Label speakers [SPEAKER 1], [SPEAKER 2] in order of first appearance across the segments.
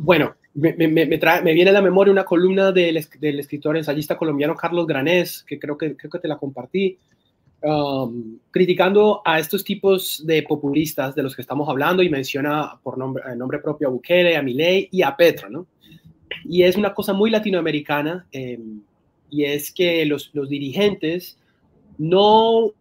[SPEAKER 1] Bueno, me viene a la memoria una columna del escritor ensayista colombiano Carlos Granés, que creo que te la compartí, criticando a estos tipos de populistas de los que estamos hablando, y menciona por nombre propio a Bukele, a Milei y a Petro, ¿no? Y es una cosa muy latinoamericana, y es que los dirigentes no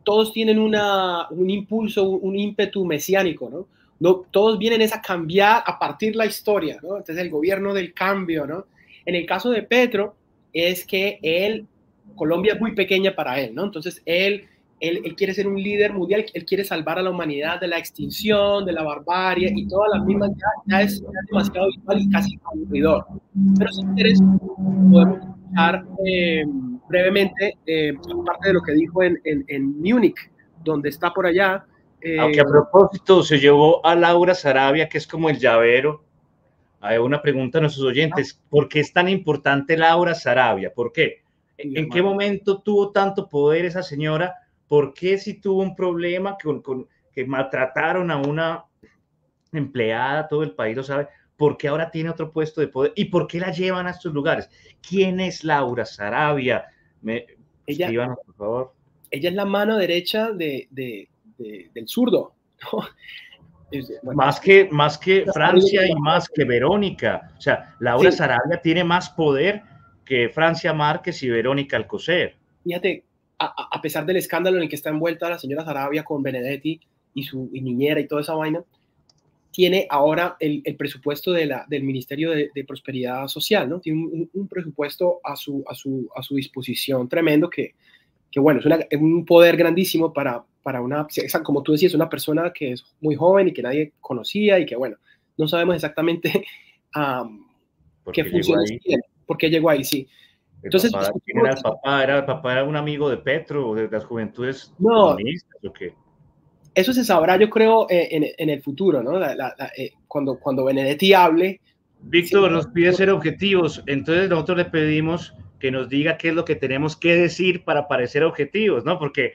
[SPEAKER 1] todos tienen un impulso, un ímpetu mesiánico, ¿no? No, todos vienen a cambiar, a partir la historia, ¿no? Entonces el gobierno del cambio, ¿no? En el caso de Petro, es que Colombia es muy pequeña para él, ¿no? Entonces él quiere ser un líder mundial, él quiere salvar a la humanidad de la extinción, de la barbarie, y todas las mismas ya es demasiado habitual y casi aburridor. Pero si quieres, podemos escuchar brevemente parte de lo que dijo en Múnich, donde está por allá.
[SPEAKER 2] Aunque a propósito se llevó a Laura Sarabia, que es como el llavero. Hay una pregunta a nuestros oyentes: ¿por qué es tan importante Laura Sarabia? ¿Por qué? ¿En qué momento tuvo tanto poder esa señora? ¿Por qué si tuvo un problema que maltrataron a una empleada, todo el país lo sabe? ¿Por qué ahora tiene otro puesto de poder? ¿Y por qué la llevan a estos lugares? ¿Quién es Laura Sarabia? Escríbanos, por favor.
[SPEAKER 1] Ella es la mano derecha del zurdo, ¿no?
[SPEAKER 2] Bueno, más que Francia y más que Verónica. O sea, Laura Sarabia tiene más poder que Francia Márquez y Verónica Alcocer.
[SPEAKER 1] Fíjate, a pesar del escándalo en el que está envuelta la señora Sarabia con Benedetti y su niñera y toda esa vaina, tiene ahora el presupuesto del Ministerio de Prosperidad Social, ¿no? Tiene un presupuesto a su disposición tremendo que bueno, es un poder grandísimo para como tú decías, una persona que es muy joven y que nadie conocía y que, bueno, no sabemos exactamente qué funciones tiene, por qué llegó ahí, sí. Entonces,
[SPEAKER 2] el papá era un amigo de Petro, de las juventudes comunistas, ¿o qué?
[SPEAKER 1] Eso se sabrá, yo creo, en el futuro, ¿no? Cuando Benedetti hable.
[SPEAKER 2] Víctor nos pide ser objetivos, entonces nosotros le pedimos que nos diga qué es lo que tenemos que decir para parecer objetivos, ¿no? Porque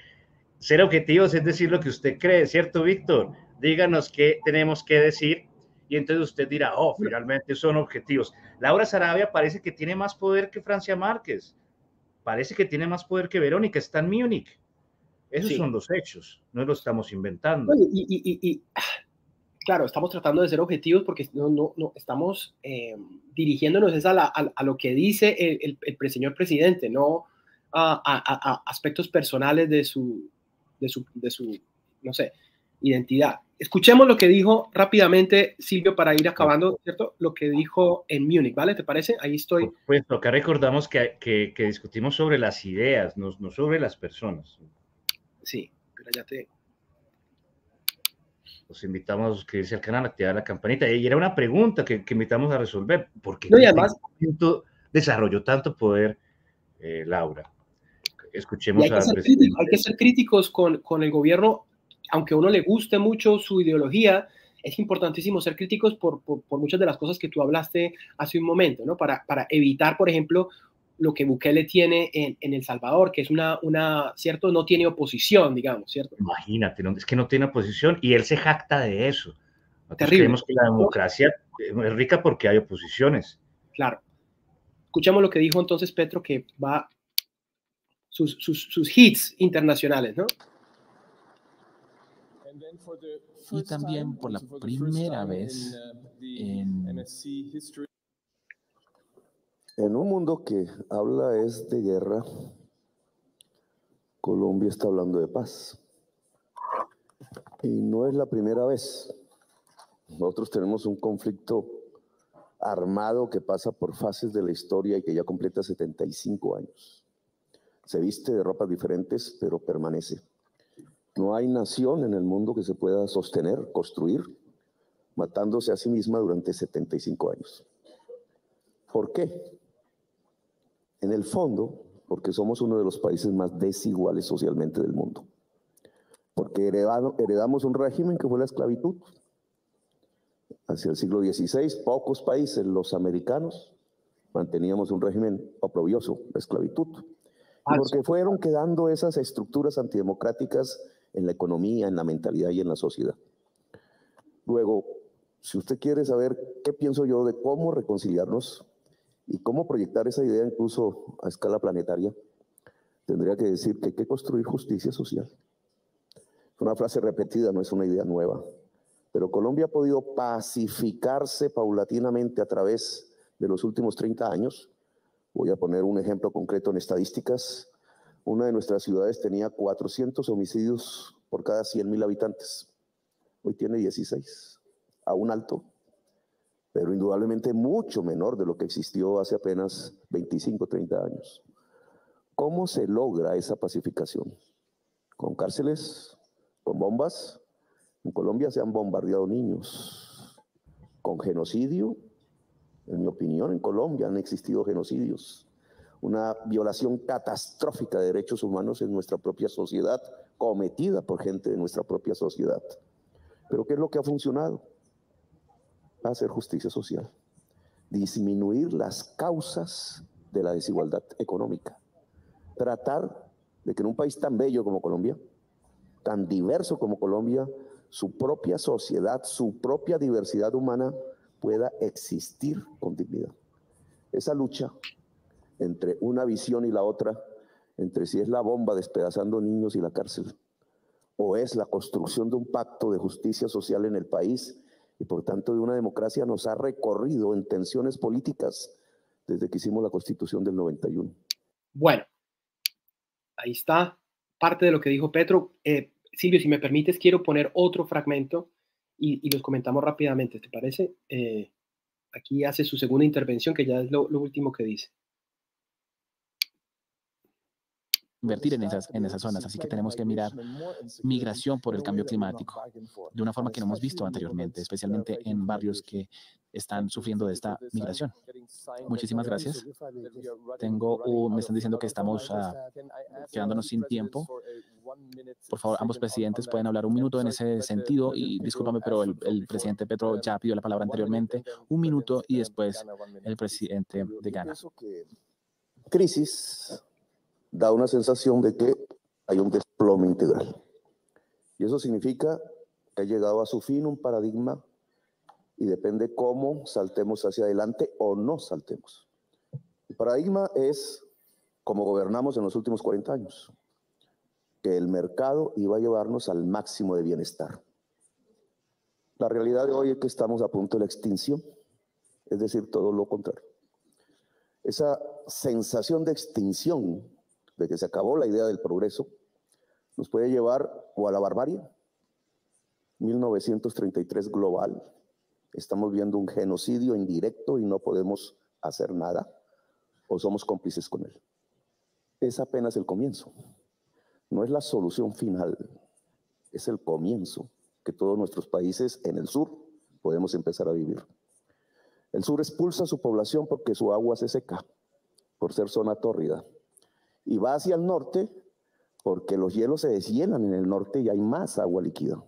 [SPEAKER 2] ser objetivos es decir lo que usted cree, ¿cierto, Víctor? Díganos qué tenemos que decir y entonces usted dirá, oh, finalmente son objetivos. Laura Sarabia parece que tiene más poder que Francia Márquez, parece que tiene más poder que Verónica, está en Múnich. Esos son los hechos, no lo estamos inventando.
[SPEAKER 1] Claro, estamos tratando de ser objetivos porque no estamos dirigiéndonos a lo que dice el señor presidente, no a aspectos personales de su, no sé, identidad. Escuchemos lo que dijo rápidamente Silvio para ir acabando, ¿cierto? Lo que dijo en Múnich, ¿vale? ¿Te parece? Ahí estoy.
[SPEAKER 2] Pues acá recordamos que discutimos sobre las ideas, no sobre las personas.
[SPEAKER 1] Sí, pero ya te...
[SPEAKER 2] Los invitamos a suscribirse al canal, activar la campanita. Y era una pregunta que invitamos a resolver. ¿Por qué
[SPEAKER 1] y además
[SPEAKER 2] desarrolló tanto poder Laura? Escuchemos
[SPEAKER 1] al presidente. Hay que ser críticos con el gobierno, aunque a uno le guste mucho su ideología. Es importantísimo ser críticos por muchas de las cosas que tú hablaste hace un momento, ¿no? Para evitar, por ejemplo, lo que Bukele tiene en El Salvador, que es ¿cierto? No tiene oposición, digamos, ¿cierto?
[SPEAKER 2] Imagínate, es que no tiene oposición y él se jacta de eso. Nosotros creemos que la democracia es rica porque hay oposiciones.
[SPEAKER 1] Claro. Escuchamos lo que dijo entonces Petro, que va sus hits internacionales, ¿no?
[SPEAKER 3] Y también por la primera vez
[SPEAKER 4] en un mundo que habla es de guerra, Colombia está hablando de paz. Y no es la primera vez. Nosotros tenemos un conflicto armado que pasa por fases de la historia y que ya completa 75 años. Se viste de ropas diferentes, pero permanece. No hay nación en el mundo que se pueda sostener, construir, matándose a sí misma durante 75 años. ¿Por qué? En el fondo, porque somos uno de los países más desiguales socialmente del mundo. Porque heredamos un régimen que fue la esclavitud. Hacia el siglo XVI, pocos países, los americanos, manteníamos un régimen oprobioso, la esclavitud. Y porque fueron quedando esas estructuras antidemocráticas en la economía, en la mentalidad y en la sociedad. Luego, Si usted quiere saber qué pienso yo de cómo reconciliarnos y cómo proyectar esa idea incluso a escala planetaria, tendría que decir que hay que construir justicia social. Es una frase repetida, no es una idea nueva. Pero Colombia ha podido pacificarse paulatinamente a través de los últimos 30 años. Voy a poner un ejemplo concreto en estadísticas. Una de nuestras ciudades tenía 400 homicidios por cada 100.000 habitantes. Hoy tiene 16, aún alto, pero indudablemente mucho menor de lo que existió hace apenas 25, 30 años. ¿Cómo se logra esa pacificación? ¿Con cárceles? ¿Con bombas? En Colombia se han bombardeado niños. ¿Con genocidio? En mi opinión, en Colombia han existido genocidios. Una violación catastrófica de derechos humanos en nuestra propia sociedad, cometida por gente de nuestra propia sociedad. ¿Pero qué es lo que ha funcionado? Hacer justicia social. Disminuir las causas de la desigualdad económica. Tratar de que en un país tan bello como Colombia, tan diverso como Colombia, su propia sociedad, su propia diversidad humana pueda existir con dignidad. Esa lucha entre una visión y la otra, entre si es la bomba despedazando niños y la cárcel, o es la construcción de un pacto de justicia social en el país y por tanto de una democracia, nos ha recorrido en tensiones políticas desde que hicimos la Constitución del 91.
[SPEAKER 1] Bueno, ahí está parte de lo que dijo Petro. Silvio, si me permites, quiero poner otro fragmento y los comentamos rápidamente, ¿te parece? Aquí hace su segunda intervención, que ya es lo último que dice.
[SPEAKER 3] Invertir en esas zonas, así que tenemos que mirar migración por el cambio climático de una forma que no hemos visto anteriormente, especialmente en barrios que están sufriendo de esta migración. Muchísimas gracias. Me están diciendo que estamos quedándonos sin tiempo. Por favor, ambos presidentes pueden hablar un minuto en ese sentido y discúlpame, pero el presidente Petro ya pidió la palabra anteriormente. Un minuto y después el presidente de Ghana.
[SPEAKER 4] Crisis da una sensación de que hay un desplome integral. Y eso significa que ha llegado a su fin un paradigma y depende cómo saltemos hacia adelante o no saltemos. El paradigma es como gobernamos en los últimos 40 años, que el mercado iba a llevarnos al máximo de bienestar. La realidad de hoy es que estamos a punto de la extinción, es decir, todo lo contrario. Esa sensación de extinción, de que se acabó la idea del progreso, nos puede llevar o a la barbarie. 1933 global, estamos viendo un genocidio indirecto y no podemos hacer nada, o somos cómplices con él. Es apenas el comienzo, no es la solución final, es el comienzo que todos nuestros países en el sur podemos empezar a vivir. El sur expulsa a su población porque su agua se seca, por ser zona tórrida. Y va hacia el norte porque los hielos se deshielan en el norte y hay más agua líquida.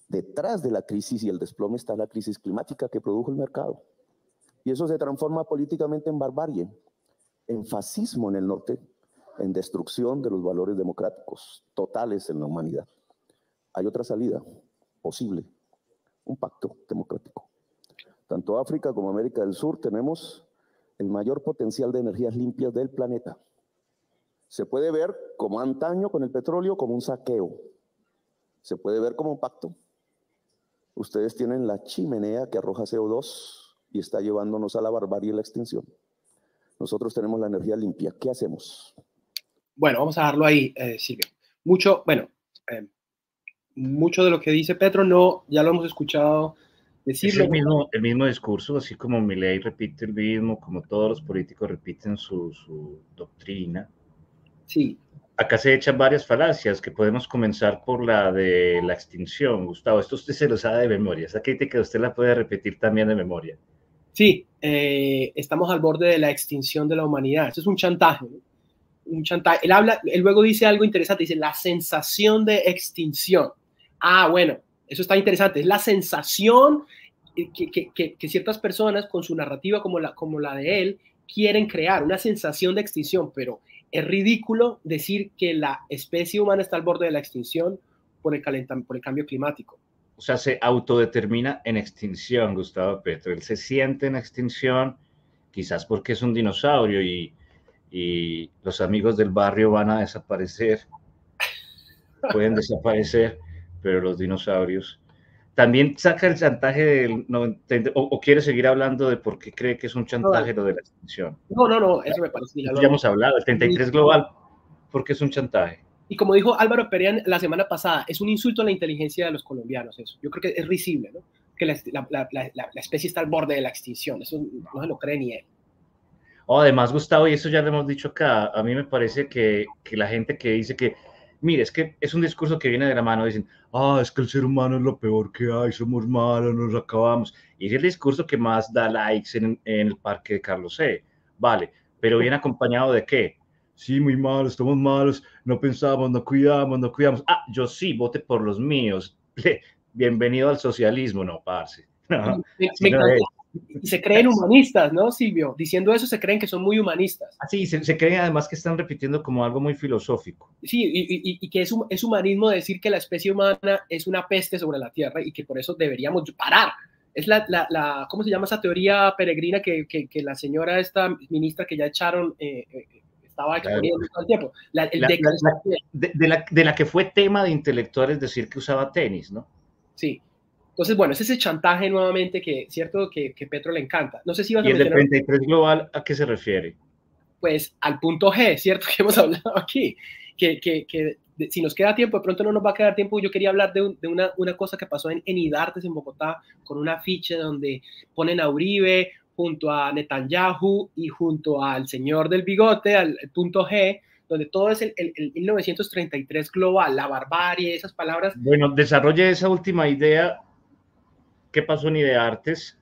[SPEAKER 4] Detrás de la crisis y el desplome está la crisis climática que produjo el mercado. Y eso se transforma políticamente en barbarie, en fascismo en el norte, en destrucción de los valores democráticos totales en la humanidad. Hay otra salida posible, un pacto democrático. Tanto África como América del Sur tenemos el mayor potencial de energías limpias del planeta. Se puede ver como antaño con el petróleo como un saqueo. Se puede ver como un pacto. Ustedes tienen la chimenea que arroja CO2 y está llevándonos a la barbarie y la extinción. Nosotros tenemos la energía limpia. ¿Qué hacemos?
[SPEAKER 1] Bueno, vamos a dejarlo ahí, Silvio. Mucho de lo que dice Petro ya lo hemos escuchado decirlo.
[SPEAKER 2] Es el mismo discurso, así como Milei repite el mismo, como todos los políticos repiten su doctrina.
[SPEAKER 1] Sí.
[SPEAKER 2] Acá se echan varias falacias, que podemos comenzar por la de la extinción. Gustavo, esto usted se lo sabe de memoria. Esa crítica usted la puede repetir también de memoria.
[SPEAKER 1] Sí, estamos al borde de la extinción de la humanidad. Eso es un chantaje, ¿no? Un chantaje. Él luego dice algo interesante, dice la sensación de extinción. Bueno, eso está interesante. Es la sensación que ciertas personas con su narrativa como la de él quieren crear, una sensación de extinción, pero es ridículo decir que la especie humana está al borde de la extinción por el cambio climático.
[SPEAKER 2] o sea, se autodetermina en extinción, Gustavo Petro. Él se siente en extinción, quizás porque es un dinosaurio y los amigos del barrio van a desaparecer, pueden desaparecer, pero los dinosaurios. También saca el chantaje del 90, o quiere seguir hablando de por qué cree que es un chantaje lo de la extinción.
[SPEAKER 1] No, eso me parece.
[SPEAKER 2] Ya hemos hablado, el 33 global, ¿por qué es un chantaje?
[SPEAKER 1] Y como dijo Álvaro Perea la semana pasada, es un insulto a la inteligencia de los colombianos eso. Yo creo que es risible, ¿no? Que la especie está al borde de la extinción, eso no se lo cree ni él.
[SPEAKER 2] Además, Gustavo, y eso ya lo hemos dicho acá, a mí me parece que la gente que dice que, mire, es que es un discurso que viene de la mano, dicen, es que el ser humano es lo peor que hay, somos malos, nos acabamos. Y es el discurso que más da likes en el parque de Carlos C. Vale, pero viene acompañado de qué? Sí, muy malos, estamos malos, no pensamos, no cuidamos. Yo sí, vote por los míos. Bienvenido al socialismo, no, parce. No,
[SPEAKER 1] me y se creen humanistas, ¿no, Silvio? Diciendo eso se creen que son muy humanistas.
[SPEAKER 2] Sí, se creen además que están repitiendo como algo muy filosófico.
[SPEAKER 1] Sí, y que es humanismo decir que la especie humana es una peste sobre la Tierra y que por eso deberíamos parar. Es ¿cómo se llama esa teoría peregrina que la señora, esta ministra que ya echaron, estaba exponiendo todo el tiempo?
[SPEAKER 2] De la que fue tema de intelectuales decir que usaba tenis, ¿no?
[SPEAKER 1] Sí. Entonces, bueno, es ese chantaje nuevamente que, cierto, que Petro le encanta. No sé si vas a
[SPEAKER 2] mencionar. ¿Y el de 33 global a qué se refiere?
[SPEAKER 1] Pues al punto G, ¿cierto? Que hemos hablado aquí. Que si nos queda tiempo, de pronto no nos va a quedar tiempo. Yo quería hablar de una cosa que pasó en IDARTES en Bogotá, con un afiche donde ponen a Uribe junto a Netanyahu y junto al señor del bigote, al punto G, donde todo es el 1933 global, la barbarie, esas palabras.
[SPEAKER 2] Bueno, desarrolle esa última idea. ¿Qué pasó en IDEARTES?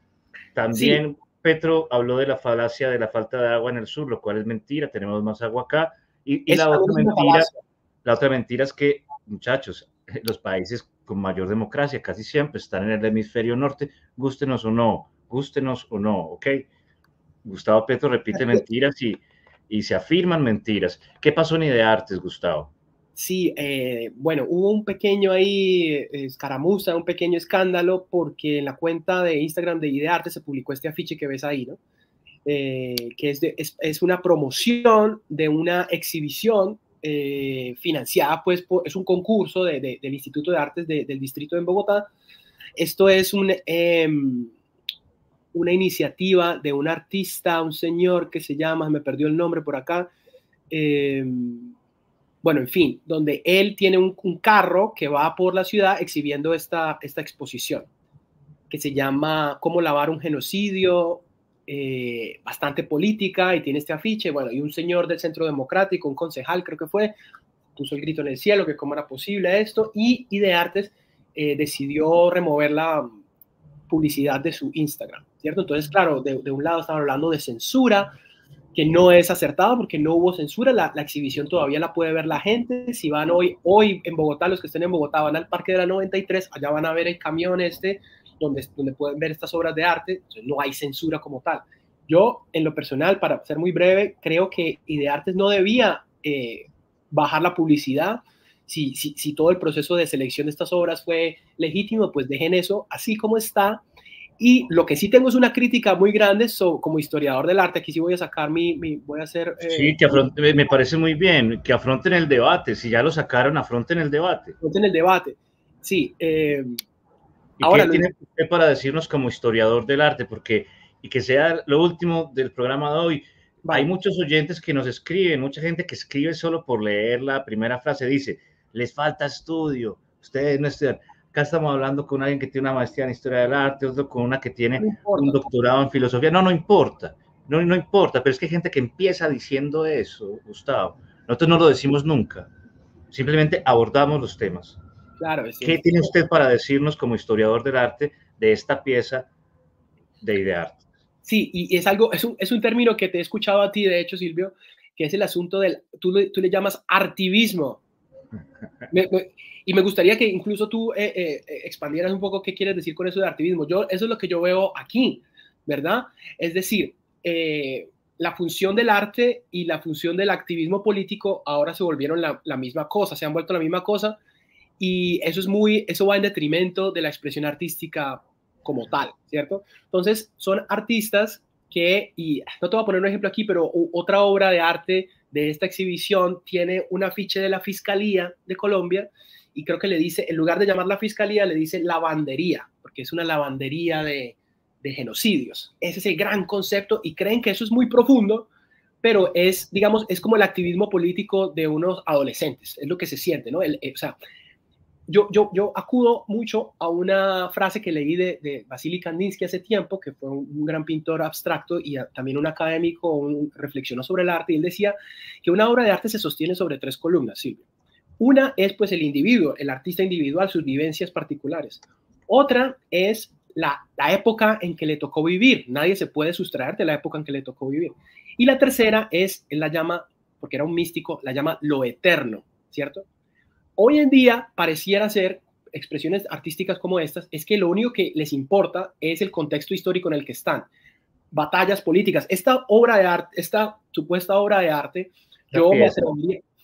[SPEAKER 2] También sí. Petro habló de la falacia de la falta de agua en el sur, lo cual es mentira, tenemos más agua acá. Y la otra mentira es que, muchachos, los países con mayor democracia casi siempre están en el hemisferio norte, gústenos o no, ¿ok? Gustavo Petro repite mentiras y se afirman mentiras. ¿Qué pasó en IDEARTES, Gustavo?
[SPEAKER 1] Sí, bueno, hubo un pequeño ahí escaramuza, un pequeño escándalo, porque en la cuenta de Instagram de IDEARTES se publicó este afiche que ves ahí, ¿no? Que es una promoción de una exhibición financiada, pues, es un concurso del Instituto de Artes del Distrito de Bogotá. Esto es una iniciativa de un artista, un señor que se llama, me perdió el nombre por acá, bueno, en fin, donde él tiene un carro que va por la ciudad exhibiendo esta exposición, que se llama Cómo lavar un genocidio, bastante política, y tiene este afiche, bueno, y un señor del Centro Democrático, un concejal creo que fue, puso el grito en el cielo, que cómo era posible esto, y IDEARTES decidió remover la publicidad de su Instagram, ¿cierto? Entonces, claro, de un lado estaban hablando de censura, que no es acertado porque no hubo censura, la exhibición todavía la puede ver la gente. Si van hoy en Bogotá, los que estén en Bogotá van al Parque de la 93, allá van a ver el camión donde pueden ver estas obras de arte. Entonces, no hay censura como tal. Yo, en lo personal, para ser muy breve, creo que IDEARTES no debía bajar la publicidad. Si todo el proceso de selección de estas obras fue legítimo, pues dejen eso así como está. Y lo que sí tengo es una crítica muy grande como historiador del arte. Aquí sí voy a sacar voy a hacer...
[SPEAKER 2] Sí, me parece muy bien, que afronten el debate. Si ya lo sacaron, afronten el debate.
[SPEAKER 1] Afronten el debate, sí.
[SPEAKER 2] Ahora, ¿qué tiene usted para decirnos como historiador del arte? Y que sea lo último del programa de hoy. Vale. Hay muchos oyentes que nos escriben, mucha gente que escribe solo por leer la primera frase. Dice, les falta estudio, ustedes no estudian. Acá estamos hablando con alguien que tiene una maestría en historia del arte, otro con una que tiene un doctorado en filosofía. No importa, no importa, pero es que hay gente que empieza diciendo eso, Gustavo. Nosotros no lo decimos nunca, simplemente abordamos los temas.
[SPEAKER 1] Claro,
[SPEAKER 2] ¿Qué tiene usted para decirnos como historiador del arte de esta pieza de IDEARTES?
[SPEAKER 1] Sí, y es un término que te he escuchado a ti, de hecho, Silvio, que es el asunto tú le llamas artivismo. Y me gustaría que incluso tú expandieras un poco qué quieres decir con eso de artivismo. Eso es lo que yo veo aquí, ¿verdad? Es decir, la función del arte y la función del activismo político ahora se volvieron la misma cosa, se han vuelto la misma cosa, y eso va en detrimento de la expresión artística como tal, ¿cierto? Entonces, son artistas y no te voy a poner un ejemplo aquí, pero otra obra de arte de esta exhibición tiene un afiche de la Fiscalía de Colombia y creo que le dice, en lugar de llamar la Fiscalía, le dice lavandería, porque es una lavandería de genocidios. Ese es el gran concepto y creen que eso es muy profundo, pero digamos, es como el activismo político de unos adolescentes, es lo que se siente, ¿no? O sea, yo acudo mucho a una frase que leí de Vasily Kandinsky hace tiempo, que fue un gran pintor abstracto y también un académico, reflexionó sobre el arte, y él decía que una obra de arte se sostiene sobre 3 columnas, Silvio. Una es pues el individuo, el artista individual, sus vivencias particulares. Otra es la época en que le tocó vivir. Nadie se puede sustraer de la época en que le tocó vivir. Y la tercera él la llama, porque era un místico, la llama lo eterno, ¿cierto? Hoy en día pareciera ser expresiones artísticas como estas, es que lo único que les importa es el contexto histórico en el que están. Batallas políticas. Esta obra de arte, esta supuesta obra de arte, yo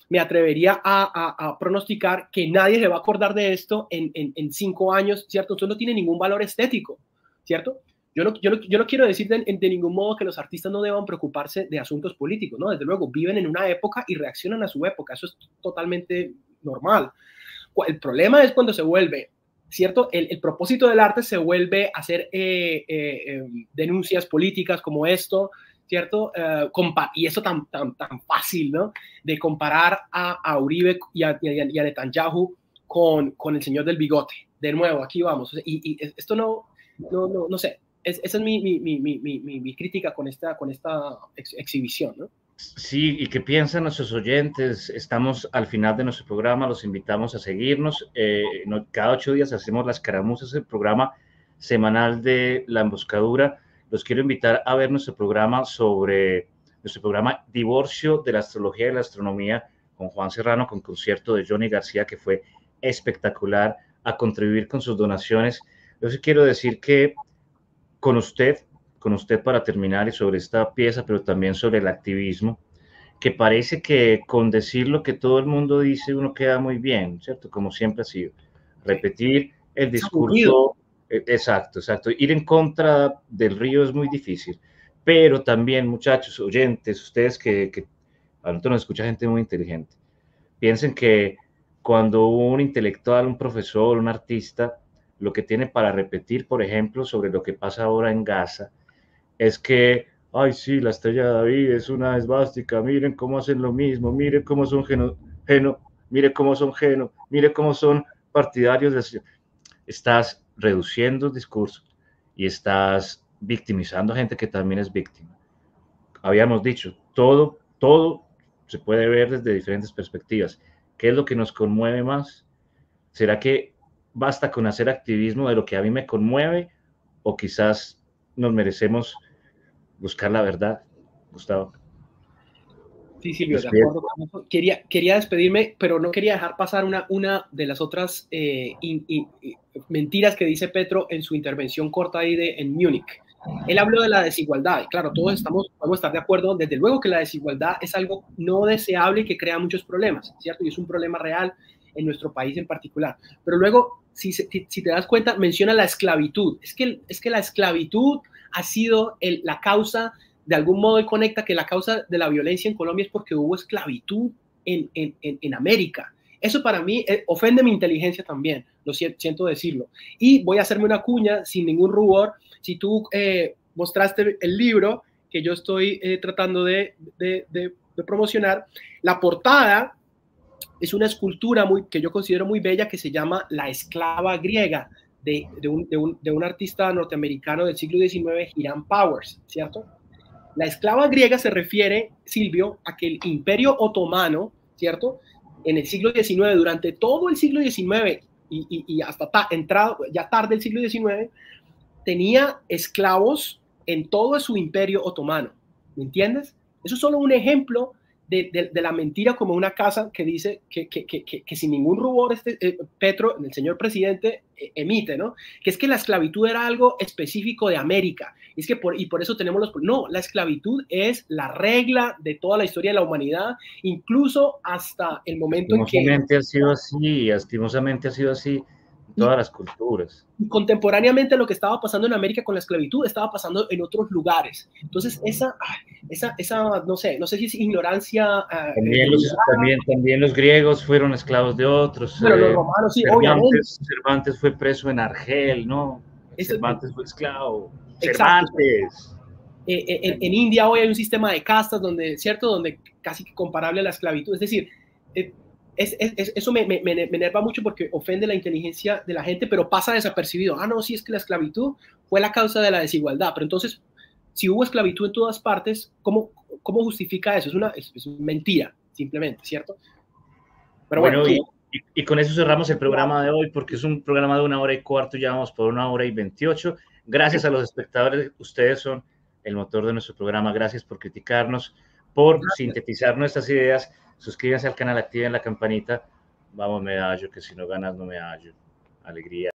[SPEAKER 1] me atrevería a pronosticar que nadie se va a acordar de esto en 5 años, ¿cierto? Esto no tiene ningún valor estético, ¿cierto? Yo no quiero decir de ningún modo que los artistas no deban preocuparse de asuntos políticos, ¿no? Desde luego, viven en una época y reaccionan a su época. Eso es totalmente normal. El problema es cuando se vuelve, ¿cierto? El propósito del arte se vuelve a hacer denuncias políticas como esto, ¿cierto? Y eso tan fácil, ¿no? De comparar a Uribe y a Netanyahu con el señor del bigote. De nuevo, aquí vamos. Y esto no sé. Esa es mi crítica con esta exhibición, ¿no?
[SPEAKER 2] Sí, ¿y qué piensan nuestros oyentes? Estamos al final de nuestro programa, los invitamos a seguirnos. Cada 8 días hacemos las caramuzas, el programa semanal de La Emboscadura. Los quiero invitar a ver nuestro programa Divorcio de la Astrología y la Astronomía con Juan Serrano, con concierto de Johnny García, que fue espectacular, a contribuir con sus donaciones. Yo sí quiero decir que con usted para terminar, y sobre esta pieza, pero también sobre el activismo, que parece que con decir lo que todo el mundo dice uno queda muy bien, ¿cierto? Como siempre ha sido. Repetir el discurso, exacto. Ir en contra del río es muy difícil, pero también, muchachos, oyentes, ustedes que a nosotros nos escucha gente muy inteligente, piensen que cuando un intelectual, un profesor, un artista, lo que tiene para repetir, por ejemplo, sobre lo que pasa ahora en Gaza, es que, ay, sí, la estrella de David es una esvástica, miren cómo hacen lo mismo, miren cómo son miren cómo son partidarios de... Estás reduciendo el discurso y estás victimizando a gente que también es víctima. Habíamos dicho, todo se puede ver desde diferentes perspectivas. ¿Qué es lo que nos conmueve más? ¿Será que basta con hacer activismo de lo que a mí me conmueve? ¿O quizás nos merecemos buscar la verdad, Gustavo?
[SPEAKER 1] Sí, Silvio, de acuerdo con eso. Quería despedirme, pero no quería dejar pasar una de las otras mentiras que dice Petro en su intervención corta ahí en Múnich. Él habló de la desigualdad, y claro, todos podemos estar de acuerdo, desde luego que la desigualdad es algo no deseable y que crea muchos problemas, ¿cierto? Y es un problema real en nuestro país en particular. Pero luego, si te das cuenta, menciona la esclavitud. Es que la esclavitud ha sido la causa, de algún modo él conecta que la causa de la violencia en Colombia es porque hubo esclavitud en América. Eso para mí ofende mi inteligencia también, lo siento decirlo. Y voy a hacerme una cuña sin ningún rubor. Si tú mostraste el libro que yo estoy tratando de promocionar, la portada es una escultura que yo considero muy bella que se llama La esclava griega, de un artista norteamericano del siglo XIX, Hiram Powers, ¿cierto? La esclava griega se refiere, Silvio, a que el Imperio Otomano, ¿cierto? En el siglo XIX, durante todo el siglo XIX y hasta entrado ya tarde el siglo XIX, tenía esclavos en todo su Imperio Otomano. ¿Me entiendes? Eso es solo un ejemplo de la mentira como una casa que dice que sin ningún rubor Petro, el señor presidente, emite, ¿no? Que es que la esclavitud era algo específico de América. Es que y por eso tenemos los... No, la esclavitud es la regla de toda la historia de la humanidad, incluso hasta el momento en que...
[SPEAKER 2] Lastimosamente ha sido así en todas las culturas.
[SPEAKER 1] Y contemporáneamente lo que estaba pasando en América con la esclavitud estaba pasando en otros lugares. Entonces, esa no sé si es ignorancia.
[SPEAKER 2] También los griegos fueron esclavos de otros.
[SPEAKER 1] Pero los romanos, sí, obviamente.
[SPEAKER 2] Cervantes fue preso en Argel, ¿no? Cervantes fue esclavo.
[SPEAKER 1] Exacto.
[SPEAKER 2] Cervantes.
[SPEAKER 1] En India hoy hay un sistema de castas donde, ¿cierto? Donde casi que comparable a la esclavitud. Es decir, eso me enerva mucho porque ofende la inteligencia de la gente, pero pasa desapercibido. No, sí, es que la esclavitud fue la causa de la desigualdad. Pero entonces, si hubo esclavitud en todas partes, ¿cómo justifica eso? Es mentira, simplemente, ¿cierto? Pero bueno,
[SPEAKER 2] y con eso cerramos el programa de hoy, porque es un programa de 1 hora y cuarto, ya vamos por 1 hora y 28. Gracias a los espectadores, ustedes son el motor de nuestro programa. Gracias por criticarnos, por sintetizar nuestras ideas. Suscríbanse al canal, activen la campanita. Vamos, medallo, que si no ganas no me hallo. Alegría.